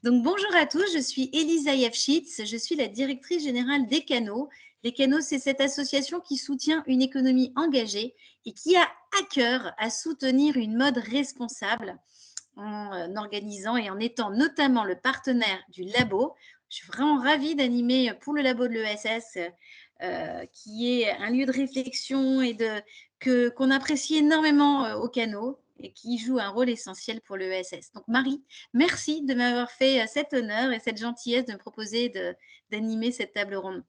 Donc, bonjour à tous, je suis Elisa Yavchitz, je suis la directrice générale des Canaux. Les Canaux, c'est cette association qui soutient une économie engagée et qui a à cœur à soutenir une mode responsable en organisant et en étant notamment le partenaire du labo. Je suis vraiment ravie d'animer pour le labo de l'ESS, qui est un lieu de réflexion et qu'on apprécie énormément au Canaux et qui joue un rôle essentiel pour l'ESS. Donc Marie, merci de m'avoir fait cet honneur et cette gentillesse de me proposer d'animer cette table ronde.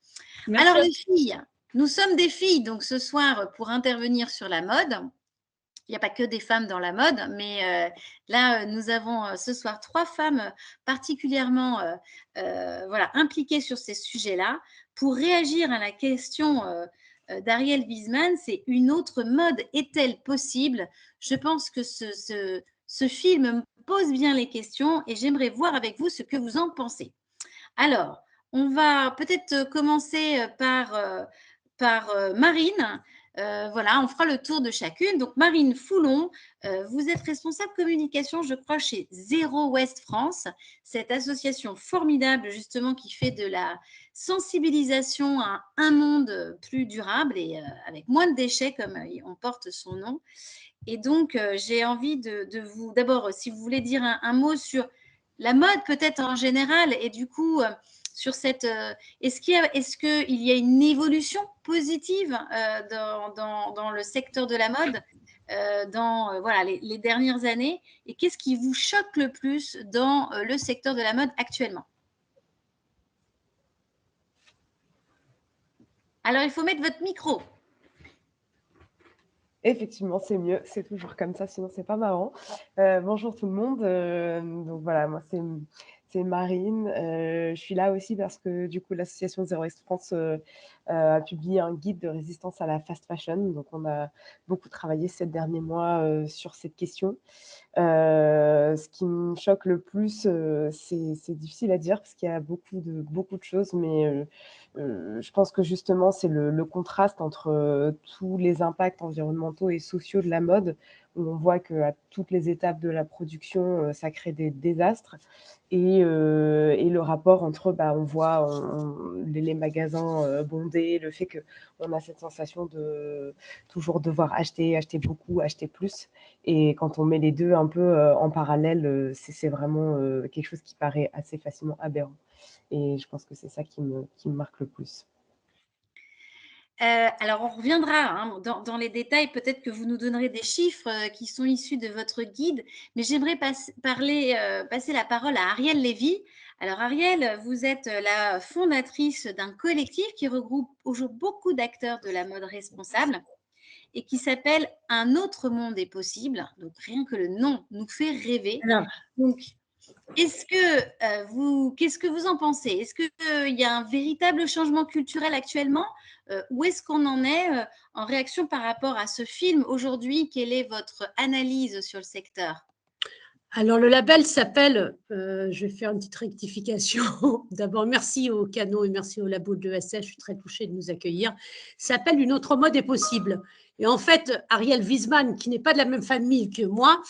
Merci Alors à les filles, nous sommes des filles, donc ce soir pour intervenir sur la mode. Il n'y a pas que des femmes dans la mode, mais là, nous avons ce soir 3 femmes particulièrement voilà, impliquées sur ces sujets-là. Pour réagir à la question d'Ariel Wiesman, c'est une autre mode est-elle possible? Je pense que ce film pose bien les questions et j'aimerais voir avec vous ce que vous en pensez. Alors, on va peut-être commencer par Marine. Voilà, on fera le tour de chacune. Donc, Marine Foulon, vous êtes responsable communication, je crois, chez Zéro Ouest France, cette association formidable, justement, qui fait de la sensibilisation à un monde plus durable et avec moins de déchets, comme on porte son nom. Et donc, j'ai envie de vous, d'abord, si vous voulez dire un mot sur la mode peut-être en général, et du coup, sur cette, est-ce qu'il y a une évolution positive dans le secteur de la mode dans voilà, les dernières années, et qu'est-ce qui vous choque le plus dans le secteur de la mode actuellement? Alors, il faut mettre votre micro. Effectivement, c'est mieux, c'est toujours comme ça, sinon c'est pas marrant. Bonjour tout le monde. Donc voilà, moi c'est Marine. Je suis là aussi parce que du coup l'association Zero Waste France a publié un guide de résistance à la fast fashion. Donc on a beaucoup travaillé ces derniers mois sur cette question. Ce qui me choque le plus, c'est difficile à dire parce qu'il y a beaucoup de choses, mais je pense que justement, c'est le contraste entre tous les impacts environnementaux et sociaux de la mode, où on voit qu'à toutes les étapes de la production, ça crée des désastres. Et le rapport entre, on voit les magasins bondés, le fait qu'on a cette sensation de toujours devoir acheter beaucoup, acheter plus. Et quand on met les deux un peu en parallèle, c'est vraiment quelque chose qui paraît assez facilement aberrant. Et je pense que c'est ça qui me marque le plus. Alors, on reviendra hein, dans les détails. Peut-être que vous nous donnerez des chiffres qui sont issus de votre guide, mais j'aimerais passer la parole à Ariel Lévy. Alors, Ariel, vous êtes la fondatrice d'un collectif qui regroupe aujourd'hui beaucoup d'acteurs de la mode responsable et qui s'appelle Un autre monde est possible. Donc, rien que le nom nous fait rêver. Alors, Donc, qu'est-ce que vous en pensez? Est-ce qu'il y a un véritable changement culturel actuellement? Où est-ce qu'on en est en réaction par rapport à ce film aujourd'hui? Quelle est votre analyse sur le secteur? alors, le label s'appelle, je vais faire une petite rectification. D'abord, merci au Canaux et merci au labo de l'ESS, je suis très touchée de nous accueillir. S'appelle Une autre mode est possible. Et en fait, Ariel Wiesman, qui n'est pas de la même famille que moi,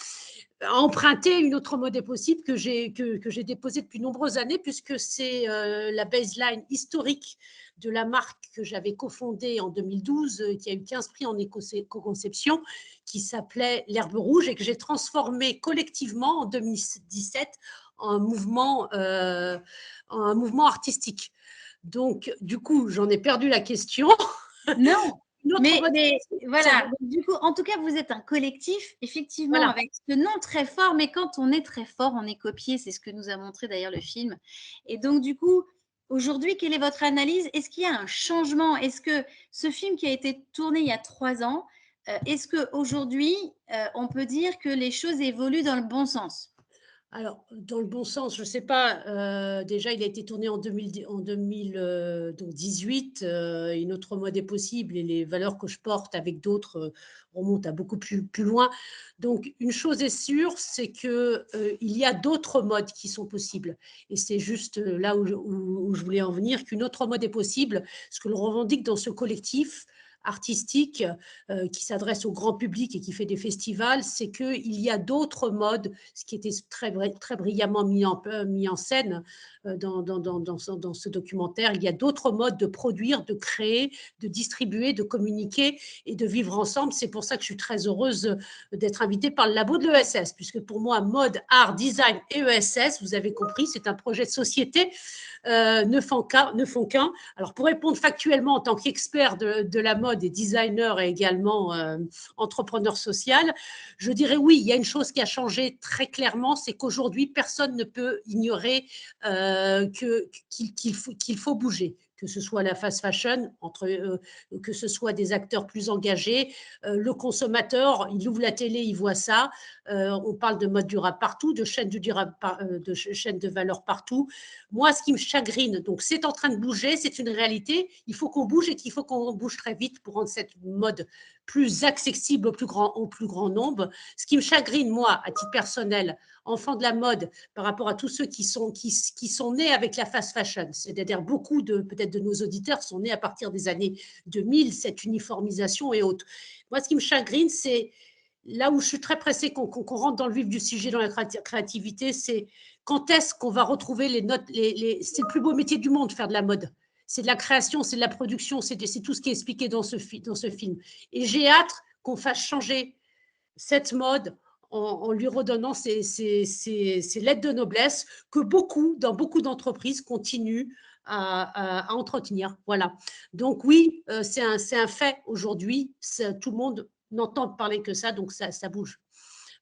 a emprunté Une autre mode est possible que j'ai déposée depuis de nombreuses années, puisque c'est la baseline historique de la marque que j'avais cofondée en 2012, qui a eu 15 prix en éco-conception, qui s'appelait L'Herbe Rouge et que j'ai transformé collectivement en 2017 en un mouvement artistique. Donc, du coup, j'en ai perdu la question. Non, mais voilà. Ça, Donc, du coup, en tout cas, vous êtes un collectif, effectivement, voilà. avec ce nom très fort, mais quand on est très fort, on est copié. C'est ce que nous a montré d'ailleurs le film. Et donc, du coup, aujourd'hui, quelle est votre analyse? Est-ce qu'il y a un changement? Est-ce que ce film qui a été tourné il y a 3 ans, est-ce qu'aujourd'hui, on peut dire que les choses évoluent dans le bon sens? Alors, dans le bon sens, je ne sais pas. Déjà, il a été tourné en 2018. Une autre mode est possible et les valeurs que je porte avec d'autres remontent à beaucoup plus loin. Donc, une chose est sûre, c'est qu'il y a d'autres modes qui sont possibles. Et c'est juste là où je voulais en venir, qu'une autre mode est possible. Ce que l'on revendique dans ce collectif, artistique qui s'adresse au grand public et qui fait des festivals, c'est qu'il y a d'autres modes, ce qui était très brillamment mis en scène dans ce documentaire. Il y a d'autres modes de produire, de créer, de distribuer, de communiquer et de vivre ensemble. C'est pour ça que je suis très heureuse d'être invitée par le labo de l'ESS, puisque pour moi, mode, art, design et ESS, vous avez compris, c'est un projet de société, ne font qu'un. Alors, pour répondre factuellement en tant qu'expert de la mode et designer et également entrepreneur social, je dirais oui, il y a une chose qui a changé très clairement, c'est qu'aujourd'hui, personne ne peut ignorer qu'il faut bouger, que ce soit la fast fashion, que ce soit des acteurs plus engagés. Le consommateur, il ouvre la télé, il voit ça. On parle de mode durable partout, de chaîne de valeur partout. Moi, ce qui me chagrine, donc c'est en train de bouger, c'est une réalité. Il faut qu'on bouge et qu'il faut qu'on bouge très vite pour rendre cette mode plus accessible au plus grand nombre. Ce qui me chagrine, moi, à titre personnel, enfant de la mode, par rapport à tous ceux qui sont nés avec la fast fashion, c'est-à-dire beaucoup peut-être de nos auditeurs sont nés à partir des années 2000, cette uniformisation et autres. Moi, ce qui me chagrine, c'est là où je suis très pressée qu'on rentre dans le vif du sujet, dans la créativité, c'est quand est-ce qu'on va retrouver les notes, c'est le plus beau métier du monde, faire de la mode. C'est de la création, c'est de la production, c'est tout ce qui est expliqué dans ce film. Et j'ai hâte qu'on fasse changer cette mode en lui redonnant ses lettres de noblesse que dans beaucoup d'entreprises continuent à entretenir. Voilà. Donc oui, c'est un fait aujourd'hui. Tout le monde n'entend parler que ça, donc ça bouge.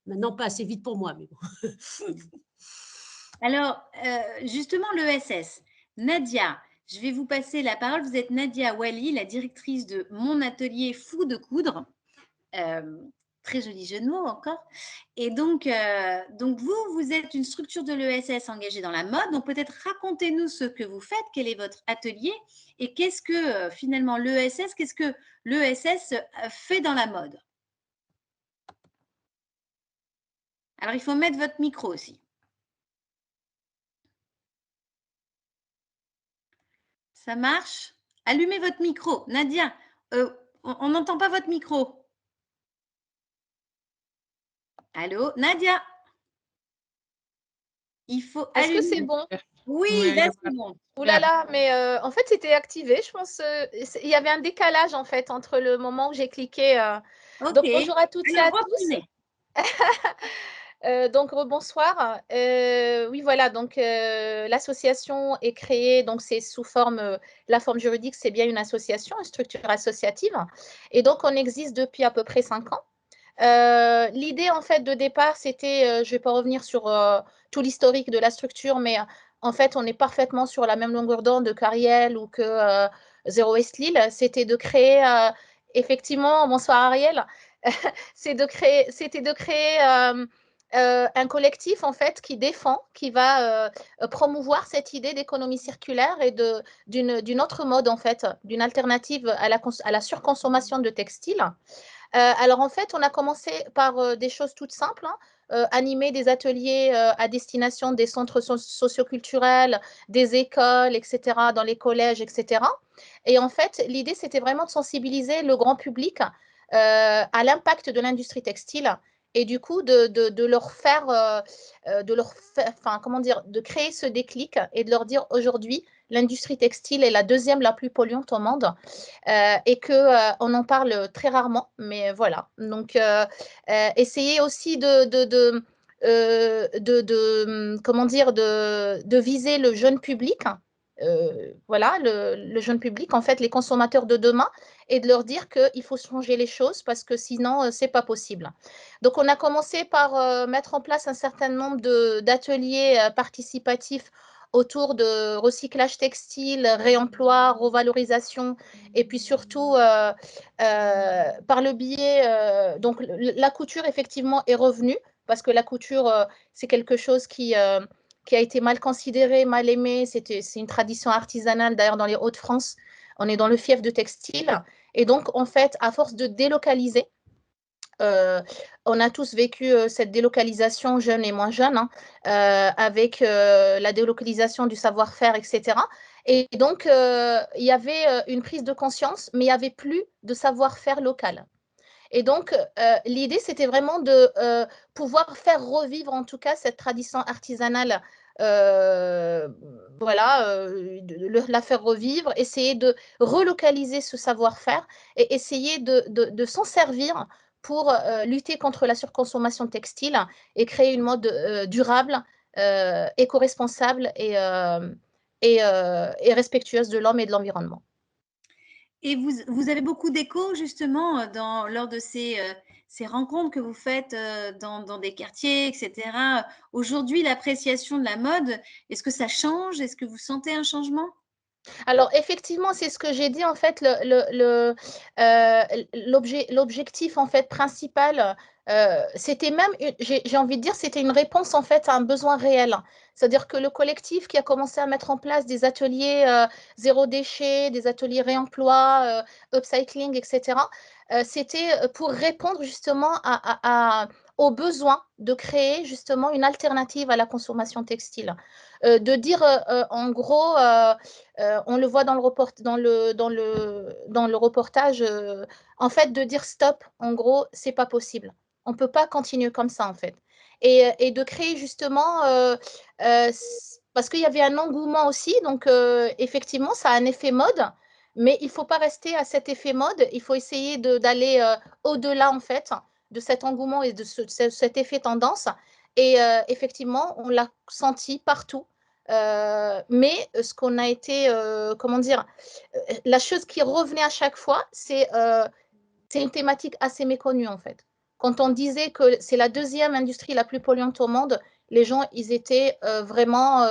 Maintenant, pas assez vite pour moi, mais bon. Alors, justement, l'ESS. Nadia, je vais vous passer la parole. Vous êtes Nadia Wali, la directrice de Mon Atelier Fou de Coudre. Très joli jeu de mots encore. Et donc vous êtes une structure de l'ESS engagée dans la mode. Donc, peut-être racontez-nous ce que vous faites, quel est votre atelier et qu'est-ce que finalement l'ESS, qu'est-ce que l'ESS fait dans la mode? Alors, il faut mettre votre micro aussi. Ça marche? Allumez votre micro. Nadia, on n'entend pas votre micro. Allô, Nadia? Il faut Est-ce que allumer. c'est bon? Oui, là, c'est bon. Ouh là là, mais en fait, c'était activé. Je pense il y avait un décalage en fait entre le moment où j'ai cliqué. OK. Donc bonjour à toutes et à Alors, tous. reprenez. Donc rebonsoir. Oui, voilà. Donc l'association est créée. Donc c'est sous forme, la forme juridique, c'est bien une association, une structure associative. Et donc on existe depuis à peu près 5 ans. L'idée en fait de départ, c'était, je ne vais pas revenir sur tout l'historique de la structure, mais en fait, on est parfaitement sur la même longueur d'onde que Ariel ou que Zero Waste Lille. C'était de créer, effectivement, bonsoir Ariel, c'était de créer un collectif en fait qui défend, qui va promouvoir cette idée d'économie circulaire et d'une autre mode en fait, d'une alternative à la surconsommation de textiles. Alors en fait, on a commencé par des choses toutes simples, animer des ateliers à destination des centres socioculturels, des écoles, etc., dans les collèges, etc. Et en fait, l'idée, c'était vraiment de sensibiliser le grand public à l'impact de l'industrie textile et du coup de leur faire, enfin, comment dire, de créer ce déclic et de leur dire aujourd'hui, l'industrie textile est la deuxième la plus polluante au monde et qu'on en parle très rarement, mais voilà. Donc, essayer aussi comment dire, de viser le jeune public, voilà, le jeune public, en fait, les consommateurs de demain, et de leur dire qu'il faut changer les choses parce que sinon, ce n'est pas possible. Donc, on a commencé par mettre en place un certain nombre d'ateliers participatifs autour de recyclage textile, réemploi, revalorisation, et puis surtout par le biais, donc la couture effectivement est revenue, parce que la couture, c'est quelque chose qui a été mal considéré, mal aimé, c'est une tradition artisanale, d'ailleurs dans les Hauts-de-France, on est dans le fief de textile, et donc en fait, à force de délocaliser, on a tous vécu cette délocalisation, jeunes et moins jeunes, avec la délocalisation du savoir-faire, etc. Et donc, il y avait une prise de conscience, mais il n'y avait plus de savoir-faire local. Et donc, l'idée, c'était vraiment de pouvoir faire revivre, en tout cas, cette tradition artisanale, voilà, la faire revivre, essayer de relocaliser ce savoir-faire et essayer de s'en servir pour lutter contre la surconsommation textile et créer une mode durable, éco-responsable et respectueuse de l'homme et de l'environnement. Et vous avez beaucoup d'échos justement lors de ces rencontres que vous faites dans des quartiers, etc. Aujourd'hui, l'appréciation de la mode, est-ce que ça change? Est-ce que vous sentez un changement? Alors, effectivement, c'est ce que j'ai dit, en fait, l'objectif, en fait, principal, c'était même, j'ai envie de dire, c'était une réponse, en fait, à un besoin réel. C'est-à-dire que le collectif qui a commencé à mettre en place des ateliers zéro déchet, des ateliers réemploi, upcycling, etc., c'était pour répondre justement aux besoins de créer justement une alternative à la consommation textile. De dire, en gros, on le voit dans le reportage, en fait, de dire stop, en gros, c'est pas possible. On ne peut pas continuer comme ça, en fait. Et de créer justement, parce qu'il y avait un engouement aussi, donc effectivement, ça a un effet mode, mais il ne faut pas rester à cet effet mode, il faut essayer d'aller au-delà, en fait, de cet engouement et de cet effet tendance. Et effectivement, on l'a senti partout. Mais ce qu'on a été, comment dire, la chose qui revenait à chaque fois, c'est une thématique assez méconnue en fait. Quand on disait que c'est la deuxième industrie la plus polluante au monde, les gens, ils étaient vraiment,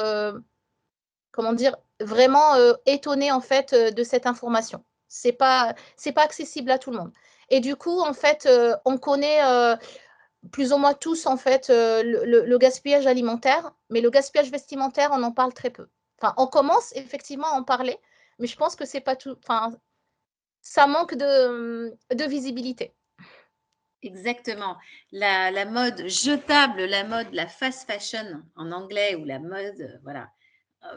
comment dire, vraiment étonnés en fait de cette information. C'est pas accessible à tout le monde. Et du coup, en fait, on connaît plus ou moins tous en fait le gaspillage alimentaire, mais le gaspillage vestimentaire, on en parle très peu. Enfin, on commence effectivement à en parler, mais je pense que c'est pas tout. Enfin, ça manque de visibilité. Exactement. La mode jetable, la mode, la fast fashion en anglais, ou la mode, voilà,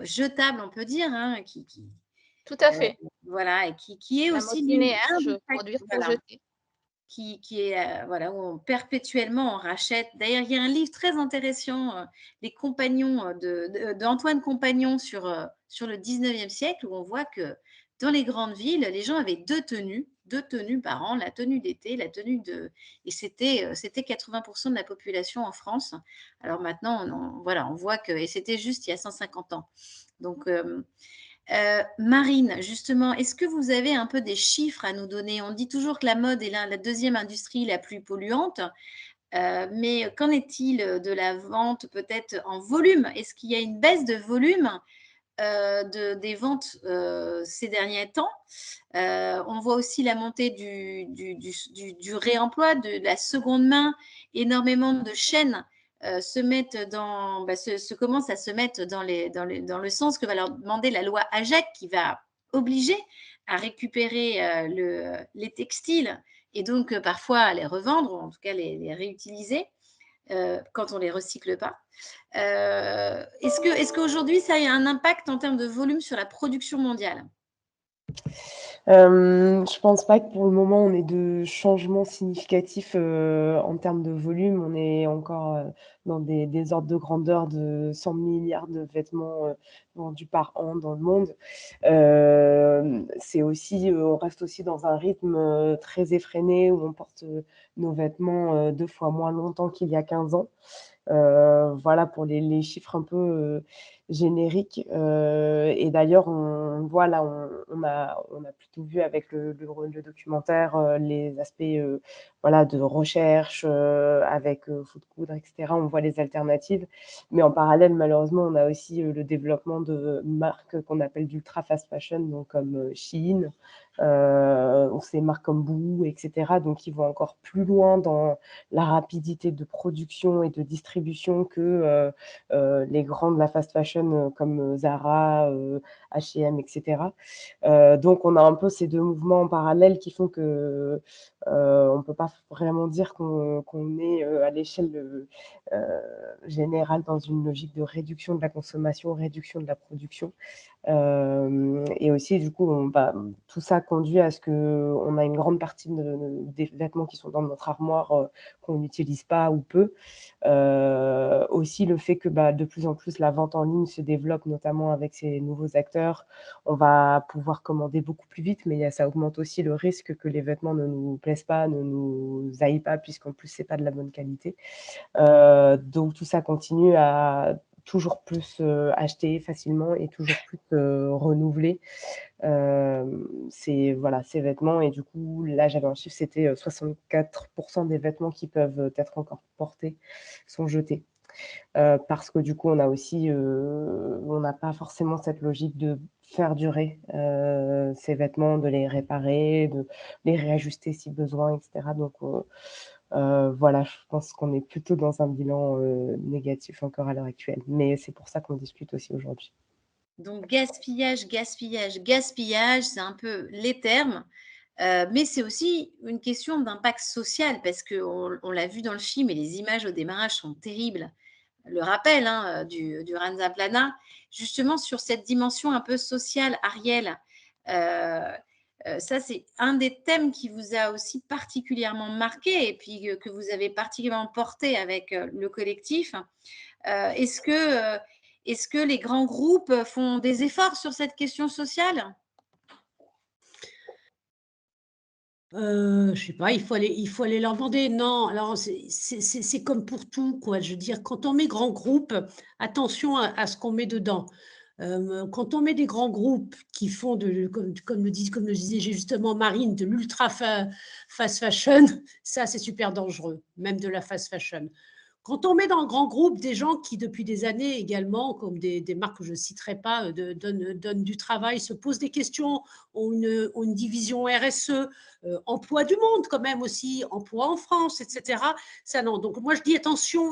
jetable, on peut dire, hein, Tout à fait. voilà, et qui est La mode aussi linéaire, je l'impact, produire pour voilà, jeter. qui est, voilà, où perpétuellement on rachète. D'ailleurs, il y a un livre très intéressant, Les Compagnons, d'Antoine Compagnon sur le 19e siècle, où on voit que dans les grandes villes, les gens avaient deux tenues par an, la tenue d'été, la tenue de… Et c'était 80% de la population en France. Alors maintenant, voilà, on voit que… Et c'était juste il y a 150 ans. Donc, Marine, justement, est-ce que vous avez un peu des chiffres à nous donner? On dit toujours que la mode est la deuxième industrie la plus polluante, mais qu'en est-il de la vente peut-être en volume? Est-ce qu'il y a une baisse de volume des ventes ces derniers temps? On voit aussi la montée du réemploi, de la seconde main, énormément de chaînes commencent à se mettre dans le sens que va leur demander la loi AGEC, qui va obliger à récupérer les textiles et donc parfois à les revendre, ou en tout cas les réutiliser quand on ne les recycle pas. Est-ce qu'aujourd'hui, ça a un impact en termes de volume sur la production mondiale? Je pense pas que pour le moment on ait de changements significatifs en termes de volume. On est encore dans des ordres de grandeur de 100 milliards de vêtements vendus par an dans le monde. C'est aussi, on reste aussi dans un rythme très effréné où on porte nos vêtements 2 fois moins longtemps qu'il y a 15 ans. Voilà pour les chiffres un peu génériques. Et d'ailleurs, on voit là, on a plutôt vu avec le documentaire les aspects voilà, de recherche avec Faux de Coudre, etc. On voit les alternatives. Mais en parallèle, malheureusement, on a aussi le développement de marques qu'on appelle d'ultra fast fashion, donc comme Shein, ces marques comme Boo, etc. Donc, ils vont encore plus loin dans la rapidité de production et de distribution que les grands de la fast fashion comme Zara, H&M, etc. Donc, on a un peu ces deux mouvements en parallèle qui font que on ne peut pas vraiment dire qu'on est à l'échelle générale dans une logique de réduction de la consommation, réduction de la production. Et aussi, du coup, tout ça conduit à ce qu'on a une grande partie des vêtements qui sont dans notre armoire qu'on n'utilise pas ou peu. Aussi le fait que de plus en plus la vente en ligne se développe, notamment avec ces nouveaux acteurs. On va pouvoir commander beaucoup plus vite, mais ça augmente aussi le risque que les vêtements ne nous plaisent pas, ne nous aillent pas, puisqu'en plus, c'est pas de la bonne qualité. Donc tout ça continue à toujours plus acheter facilement et toujours plus renouveler ces vêtements. Et du coup, là, j'avais un chiffre, c'était 64% des vêtements qui peuvent être encore portés sont jetés. Parce que du coup, on a aussi, on n'a pas forcément cette logique de faire durer ces vêtements, de les réparer, de les réajuster si besoin, etc. Donc, voilà, je pense qu'on est plutôt dans un bilan négatif encore à l'heure actuelle. Mais c'est pour ça qu'on discute aussi aujourd'hui. Donc gaspillage, gaspillage, gaspillage, c'est un peu les termes, mais c'est aussi une question d'impact social parce qu'on l'a vu dans le film et les images au démarrage sont terribles. Le rappel du Ranzaplana, justement sur cette dimension un peu sociale, Ariel, ça c'est un des thèmes qui vous a aussi particulièrement marqué et puis que vous avez particulièrement porté avec le collectif. Est-ce que les grands groupes font des efforts sur cette question sociale? Je sais pas, il faut aller leur demander. Non, alors c'est comme pour tout, quoi. Je veux dire, quand on met grand groupe, attention à ce qu'on met dedans. Quand on met des grands groupes qui font comme le disait justement Marine, de l'ultra fast fashion, ça, c'est super dangereux, même de la fast fashion. Quand on met dans le grand groupe des gens qui, depuis des années également, comme des marques que je ne citerai pas, donnent du travail, se posent des questions, ont une division RSE, emploi du monde quand même aussi, emploi en France, etc. Ça, non. Donc, moi, je dis attention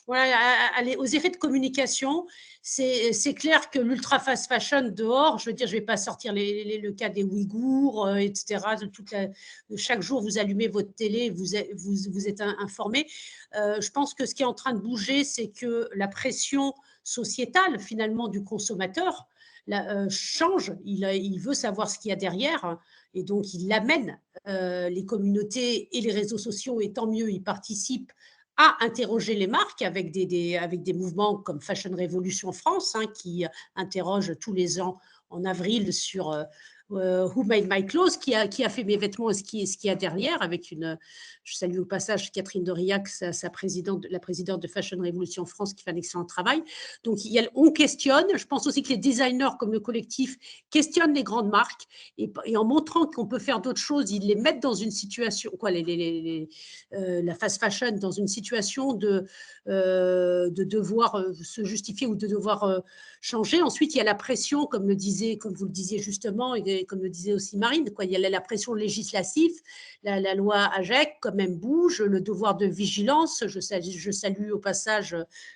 aux effets de communication. C'est clair que l'ultra fast fashion dehors, je veux dire, je ne vais pas sortir le cas des Ouïghours, etc. Chaque jour, vous allumez votre télé, vous êtes informé. Je pense que ce qui est en train de bouger, c'est que la pression sociétale, finalement, du consommateur change. Il veut savoir ce qu'il y a derrière et donc il l'amène. Les communautés et les réseaux sociaux, et tant mieux, ils participent à interroger les marques avec des mouvements comme Fashion Revolution France, qui interroge tous les ans en avril sur Who Made My Clothes, qui a fait mes vêtements et ce qu'il y a derrière, avec je salue au passage Catherine Doriac, la présidente de Fashion Revolution France, qui fait un excellent travail. Donc, on questionne. Je pense aussi que les designers, comme le collectif, questionnent les grandes marques et en montrant qu'on peut faire d'autres choses, ils les mettent dans une situation, la fast fashion, dans une situation de devoir se justifier ou de devoir changer. Ensuite, il y a la pression, comme vous le disiez justement, et comme le disait aussi Marine, il y a la pression législative, la loi AGEC quand même bouge, le devoir de vigilance. Je salue au passage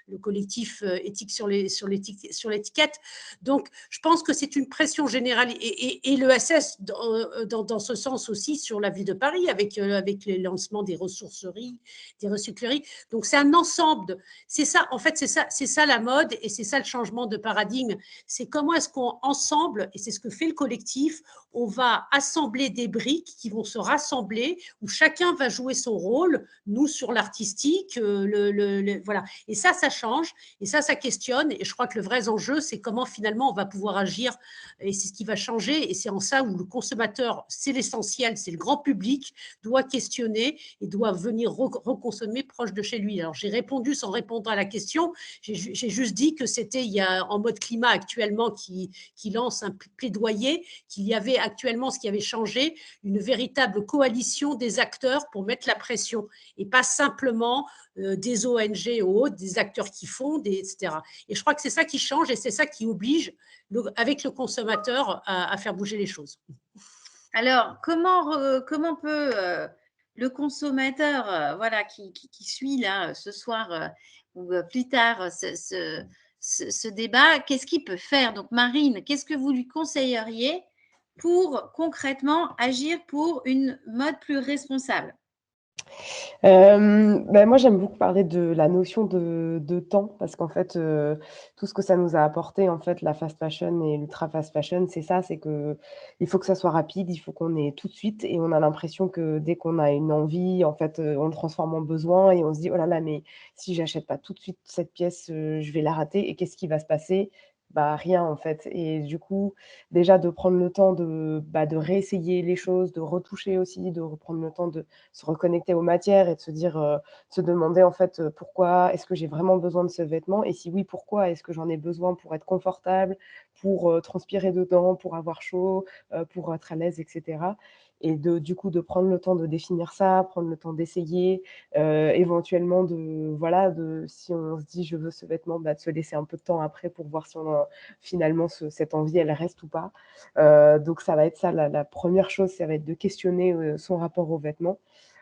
le collectif éthique sur l'étiquette. Donc, je pense que c'est une pression générale et l'ESS dans ce sens aussi sur la ville de Paris avec les lancements des ressourceries, des recycleries. Donc, c'est un ensemble. C'est ça, en fait, c'est ça la mode et c'est ça le changement de paradigme. C'est comment est-ce qu'ensemble, et c'est ce que fait le collectif, on va assembler des briques qui vont se rassembler, où chacun va jouer son rôle, nous sur l'artistique, voilà. Et ça change, et ça questionne, et je crois que le vrai enjeu, c'est comment finalement on va pouvoir agir, et c'est ce qui va changer, et c'est en ça où le consommateur, c'est l'essentiel, c'est le grand public, doit questionner et doit venir reconsommer proche de chez lui. Alors, j'ai répondu sans répondre à la question, j'ai juste dit que c'était, il y a en mode climat actuellement qui lance un plaidoyer, qu'il y avait actuellement, ce qui avait changé, une véritable coalition des acteurs pour mettre la pression et pas simplement des ONG ou autres, des acteurs qui font, etc. Et je crois que c'est ça qui change et c'est ça qui oblige, avec le consommateur, à faire bouger les choses. Alors, comment peut le consommateur qui suit là ce soir ou plus tard ce débat, qu'est-ce qu'il peut faire? Donc, Marine, qu'est-ce que vous lui conseilleriez pour concrètement agir pour une mode plus responsable? Moi, j'aime beaucoup parler de la notion de temps parce qu'en fait, tout ce que ça nous a apporté, en fait, la fast fashion et l'ultra fast fashion, c'est ça, c'est que il faut que ça soit rapide, il faut qu'on ait tout de suite et on a l'impression que dès qu'on a une envie, en fait, on le transforme en besoin et on se dit: «Oh là là, mais si j'achète pas tout de suite cette pièce, je vais la rater et qu'est-ce qui va se passer?» Bah, rien, en fait et du coup, déjà de prendre le temps de réessayer les choses, de retoucher aussi, de reprendre le temps de se reconnecter aux matières et de se dire, se demander en fait, pourquoi est-ce que j'ai vraiment besoin de ce vêtement et si oui, pourquoi est-ce que j'en ai besoin pour être confortable, pour, transpirer dedans, pour avoir chaud, pour être à l'aise et cetera et du coup, de prendre le temps de définir ça, prendre le temps d'essayer, éventuellement si on se dit: «Je veux ce vêtement», de se laisser un peu de temps après pour voir si on a finalement cette envie, elle reste ou pas. Donc ça va être ça la 1re chose, ça va être de questionner, son rapport aux vêtements.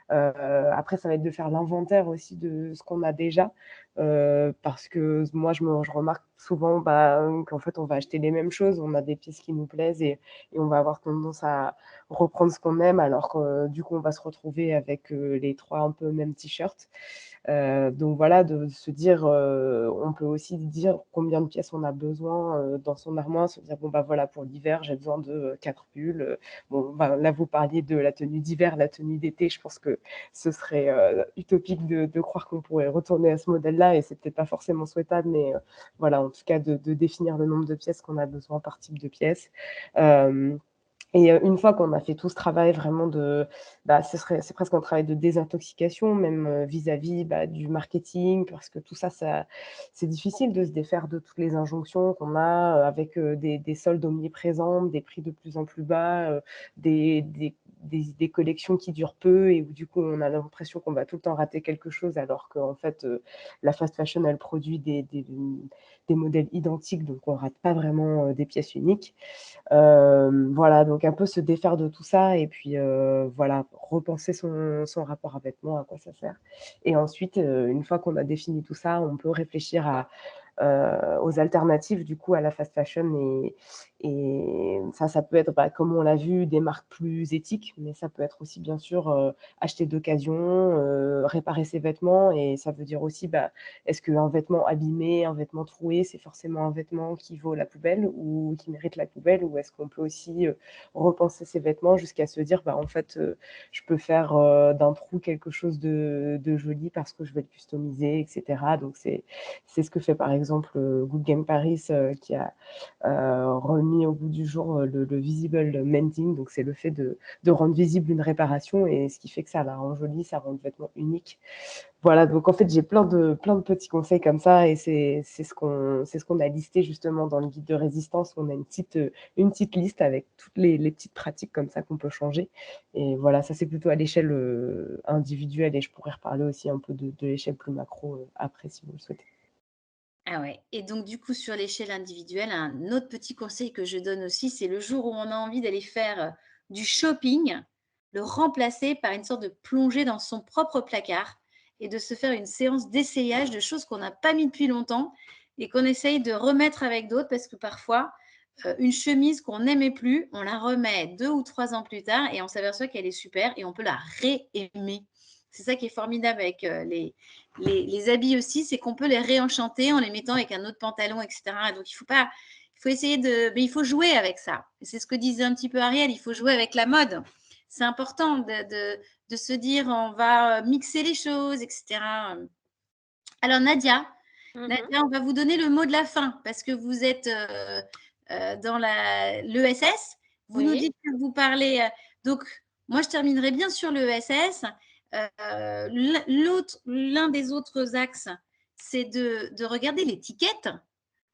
Après, ça va être de faire l'inventaire aussi de ce qu'on a déjà, parce que moi, je remarque souvent, qu'en fait, on va acheter les mêmes choses, on a des pièces qui nous plaisent et on va avoir tendance à reprendre ce qu'on aime alors que, du coup, on va se retrouver avec, les 3 un peu mêmes t-shirts. Donc voilà, de se dire, on peut aussi dire combien de pièces on a besoin, dans son armoire, se dire: «Bon, voilà, pour l'hiver, j'ai besoin de, 4 pulls», bon, là, vous parliez de la tenue d'hiver, la tenue d'été. Je pense que ce serait, utopique de croire qu'on pourrait retourner à ce modèle-là et c'est peut-être pas forcément souhaitable, mais, voilà, en tout cas, de définir le nombre de pièces qu'on a besoin par type de pièces. Hem et une fois qu'on a fait tout ce travail vraiment c'est presque un travail de désintoxication même, vis-à-vis, du marketing parce que tout ça, c'est difficile de se défaire de toutes les injonctions qu'on a, avec, des soldes omniprésents, des prix de plus en plus bas, des collections qui durent peu et où du coup, on a l'impression qu'on va tout le temps rater quelque chose alors qu'en fait, la fast fashion, elle produit des modèles identiques, donc on rate pas vraiment, des pièces uniques. Voilà, donc un peu se défaire de tout ça et puis, voilà, repenser son rapport à vêtements, à quoi ça sert et ensuite, une fois qu'on a défini tout ça, on peut réfléchir aux alternatives du coup à la fast fashion et ça peut être, comme on l'a vu, des marques plus éthiques, mais ça peut être aussi bien sûr, acheter d'occasion, réparer ses vêtements et ça veut dire aussi, est-ce qu'un vêtement abîmé, un vêtement troué, c'est forcément un vêtement qui vaut la poubelle ou qui mérite la poubelle? Ou est-ce qu'on peut aussi, repenser ses vêtements jusqu'à se dire: «En fait, je peux faire, d'un trou quelque chose de joli parce que je vais le customiser» et cetera. Donc c'est ce que fait par exemple, Good Game Paris, qui a, remis au goût du jour, le visible mending. Donc c'est le fait de rendre visible une réparation et ce qui fait que ça la rend jolie, ça rend le vêtement unique. Voilà, donc en fait, j'ai plein de petits conseils comme ça et c'est ce qu'on a listé justement dans le guide de résistance. On a une petite liste avec toutes les petites pratiques comme ça qu'on peut changer et voilà, ça c'est plutôt à l'échelle, individuelle et je pourrais reparler aussi un peu de l'échelle plus macro, après si vous le souhaitez. Ah ouais et donc du coup, sur l'échelle individuelle, un autre petit conseil que je donne aussi, c'est le jour où on a envie d'aller faire, du shopping, le remplacer par une sorte de plongée dans son propre placard et de se faire une séance d'essayage de choses qu'on n'a pas mis depuis longtemps et qu'on essaye de remettre avec d'autres parce que parfois, une chemise qu'on n'aimait plus, on la remet 2 ou 3 ans plus tard et on s'aperçoit qu'elle est super et on peut la réaimer. C'est ça qui est formidable avec, les habits aussi, c'est qu'on peut les réenchanter en les mettant avec un autre pantalon et cetera. Donc il faut essayer mais il faut jouer avec ça. C'est ce que disait un petit peu Ariel, il faut jouer avec la mode. C'est important de se dire: «On va, mixer les choses» et cetera. Alors Mhm. Nadia, on va vous donner le mot de la fin parce que vous êtes, dans l'ESS. Vous nous Oui. dites que vous parlez, donc moi je terminerai bien sur l'ESS. L'un des autres axes, c'est de regarder l'étiquette,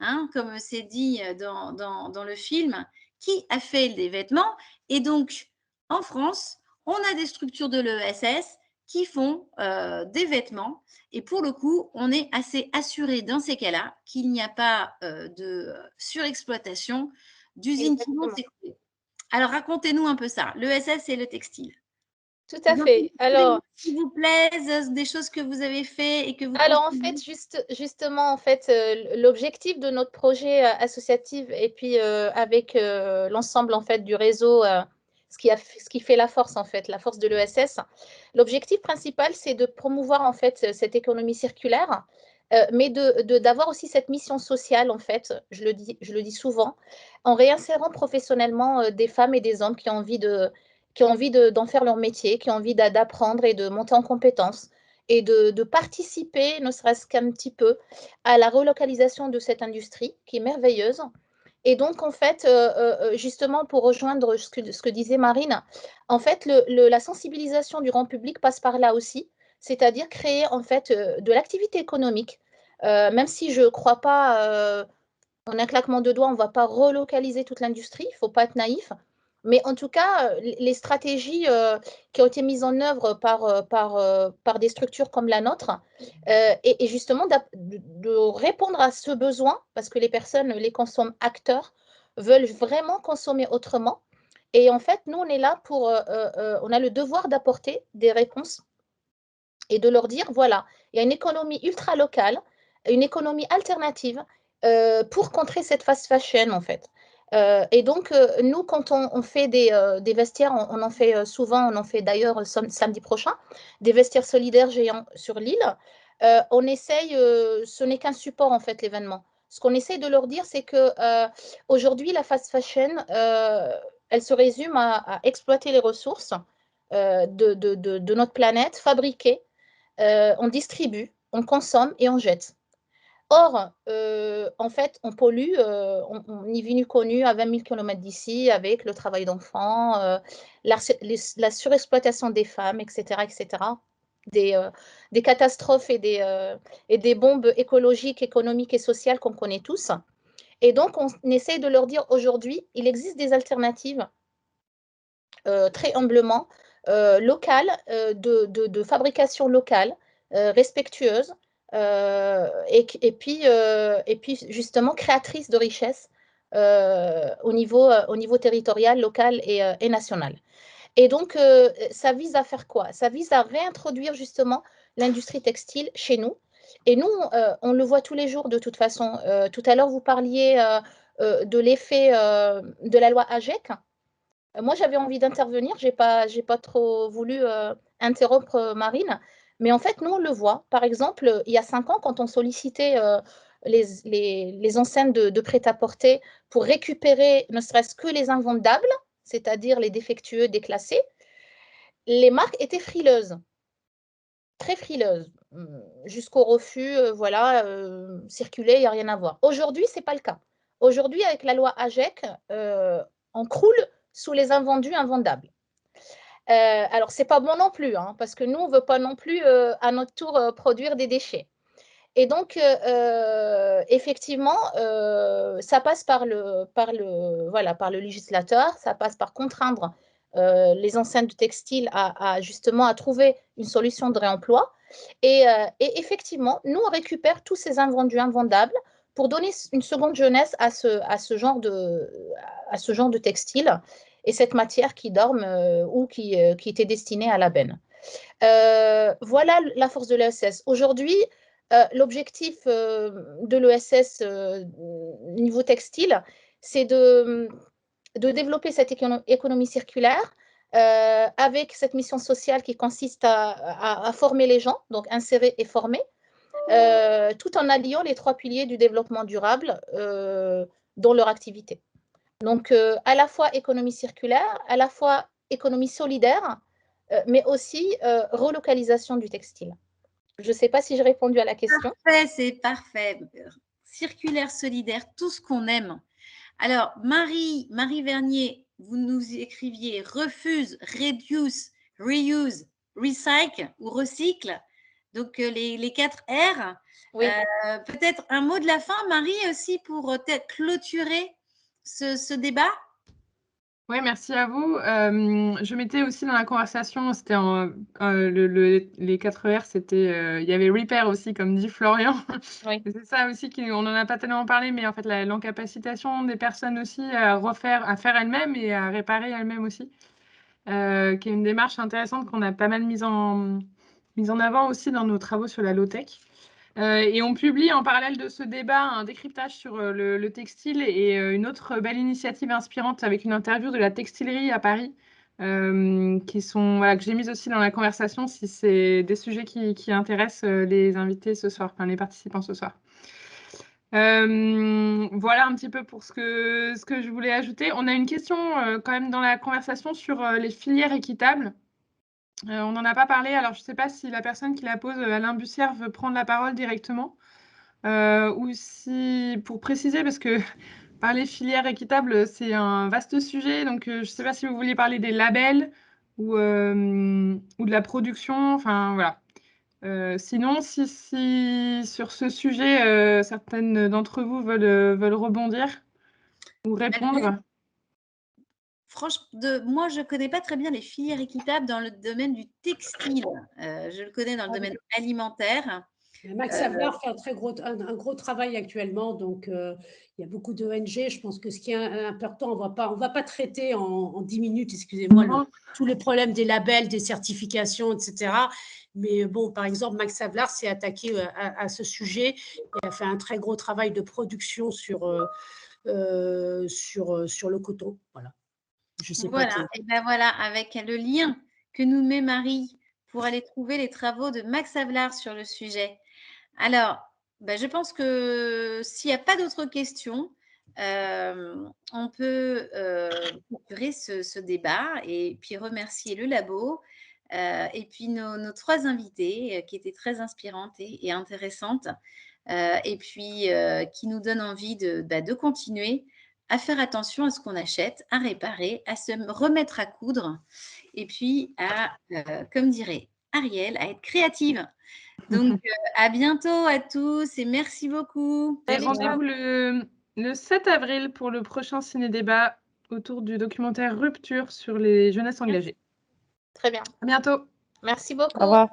hein, comme c'est dit, dans le film. Qui a fait des vêtements? Et donc en France, on a des structures de l'ESS qui font, des vêtements et pour le coup, on est assez assuré dans ces cas-là qu'il n'y a pas, de surexploitation, d'usines qui vont Exactement. s'écrouler. Alors racontez-nous un peu ça, l'ESS et le textile. Tout à Vous en fait. connaissez des noms qui vous plaisent, des choses que vous avez fait et que vous Alors en fait, conseillez? justement, en fait, l'objectif de notre projet, associatif et puis, avec, l'ensemble en fait du réseau, ce qui fait la force, en fait, la force de l'ESS. L'objectif principal, c'est de promouvoir, en fait, cette économie circulaire, mais d'avoir aussi cette mission sociale, en fait, je le dis souvent, en réinsérant professionnellement des femmes et des hommes qui ont envie d'en faire leur métier, qui ont envie d'apprendre et de monter en compétences et de participer, ne serait-ce qu'un petit peu, à la relocalisation de cette industrie qui est merveilleuse. Et donc, en fait, justement, pour rejoindre ce que disait Marine, en fait, la sensibilisation du grand public passe par là aussi, c'est-à-dire créer, en fait, de l'activité économique. Même si je ne crois pas, en un claquement de doigts, on ne va pas relocaliser toute l'industrie, il ne faut pas être naïf. Mais en tout cas, les stratégies qui ont été mises en œuvre par des structures comme la nôtre, et justement de répondre à ce besoin, parce que les personnes, les consomment acteurs, veulent vraiment consommer autrement. Et en fait, nous, on est là on a le devoir d'apporter des réponses et de leur dire, voilà, il y a une économie ultra locale, une économie alternative pour contrer cette fast fashion, en fait. Et donc, nous, quand on fait des vestiaires, on en fait souvent, on en fait d'ailleurs samedi prochain, des vestiaires solidaires géants sur l'île. On essaye, ce n'est qu'un support, en fait, l'événement. Ce qu'on essaye de leur dire, c'est que aujourd'hui, la fast fashion, elle se résume à exploiter les ressources de notre planète, fabriquer, on distribue, on consomme et on jette. Or, en fait, on pollue, on y vit nu connu à 20 000 km d'ici avec le travail d'enfants, la surexploitation des femmes, etc., etc. Des catastrophes et des bombes écologiques, économiques et sociales qu'on connaît tous. Et donc, on essaye de leur dire aujourd'hui, il existe des alternatives très humblement locales, de fabrication locale, respectueuse, et puis justement créatrice de richesse au niveau territorial, local et national. Et donc, ça vise à faire quoi? Ça vise à réintroduire justement l'industrie textile chez nous. Et nous, on le voit tous les jours de toute façon. Tout à l'heure, vous parliez de l'effet de la loi AGEC. Moi, j'avais envie d'intervenir, j'ai pas trop voulu interrompre Marine, mais en fait, nous, on le voit. Par exemple, il y a 5 ans, quand on sollicitait les enseignes de prêt-à-porter pour récupérer ne serait-ce que les invendables, c'est-à-dire les défectueux déclassés, les marques étaient frileuses, très frileuses, jusqu'au refus, voilà, circuler, il n'y a rien à voir. Aujourd'hui, ce n'est pas le cas. Aujourd'hui, avec la loi AGEC, on croule sous les invendus invendables. Alors, ce n'est pas bon non plus, hein, parce que nous, on ne veut pas non plus, à notre tour, produire des déchets. Et donc, effectivement, ça passe par le législateur, ça passe par contraindre les enseignes de textile justement à trouver une solution de réemploi. Et effectivement, nous, on récupère tous ces invendus invendables pour donner une seconde jeunesse à ce genre de textile et cette matière qui dorme ou qui était destinée à la benne. Voilà la force de l'ESS. Aujourd'hui, l'objectif de l'ESS niveau textile, c'est de développer cette économie circulaire avec cette mission sociale qui consiste à former les gens, donc insérer et former, tout en alliant les 3 piliers du développement durable dans leur activité. Donc, à la fois économie circulaire, à la fois économie solidaire, mais aussi relocalisation du textile. Je ne sais pas si j'ai répondu à la question. Parfait, c'est parfait. Circulaire, solidaire, tout ce qu'on aime. Alors, Marie Vernier, vous nous écriviez refuse, reduce, reuse, recycle ou recycle. Donc, les 4 R. Oui. Peut-être un mot de la fin, Marie, aussi pour clôturer ce débat. Oui, merci à vous. Je mettais aussi dans la conversation, c'était les 4 R, c'était, il y avait repair aussi, comme dit Florian. Oui. C'est ça aussi, on n'en a pas tellement parlé, mais en fait, l'encapacitation des personnes aussi à faire elles-mêmes et à réparer elles-mêmes aussi, qui est une démarche intéressante qu'on a pas mal mise en avant aussi dans nos travaux sur la low-tech. Et on publie en parallèle de ce débat un décryptage sur le textile et une autre belle initiative inspirante avec une interview de la textilerie à Paris que j'ai mises aussi dans la conversation si c'est des sujets qui intéressent les invités ce soir, enfin les participants ce soir. Voilà un petit peu pour ce que je voulais ajouter. On a une question quand même dans la conversation sur les filières équitables. On n'en a pas parlé, alors je ne sais pas si la personne qui la pose, Alain Bussière, veut prendre la parole directement ou si, pour préciser, parce que parler filière équitable, c'est un vaste sujet, donc je ne sais pas si vous vouliez parler des labels ou de la production, enfin voilà. Sinon, si sur ce sujet, certaines d'entre vous veulent rebondir ou répondre. Franchement, moi, je ne connais pas très bien les filières équitables dans le domaine du textile. Je le connais dans le domaine alimentaire. Max Havelaar fait un gros travail actuellement, donc il y a beaucoup d'ONG. Je pense que ce qui est important, on va pas traiter en 10 minutes, excusez-moi, tous les problèmes des labels, des certifications, etc. Mais bon, par exemple, Max Havelaar s'est attaqué à ce sujet et a fait un très gros travail de production sur le coton. Voilà. Je sais pas. Voilà, et ben voilà, avec le lien que nous met Marie pour aller trouver les travaux de Max Havelaar sur le sujet. Alors, ben, je pense que s'il n'y a pas d'autres questions, on peut clôturer ce débat et puis remercier le labo et puis nos 3 invités qui étaient très inspirantes et intéressantes et puis qui nous donnent envie de continuer à faire attention à ce qu'on achète, à réparer, à se remettre à coudre et puis à, comme dirait Ariel, à être créative. Donc, à bientôt à tous et merci beaucoup. Et rendez-vous le 7 avril pour le prochain ciné-débat autour du documentaire Rupture sur les jeunesses engagées. Très bien. À bientôt. Merci beaucoup. Au revoir.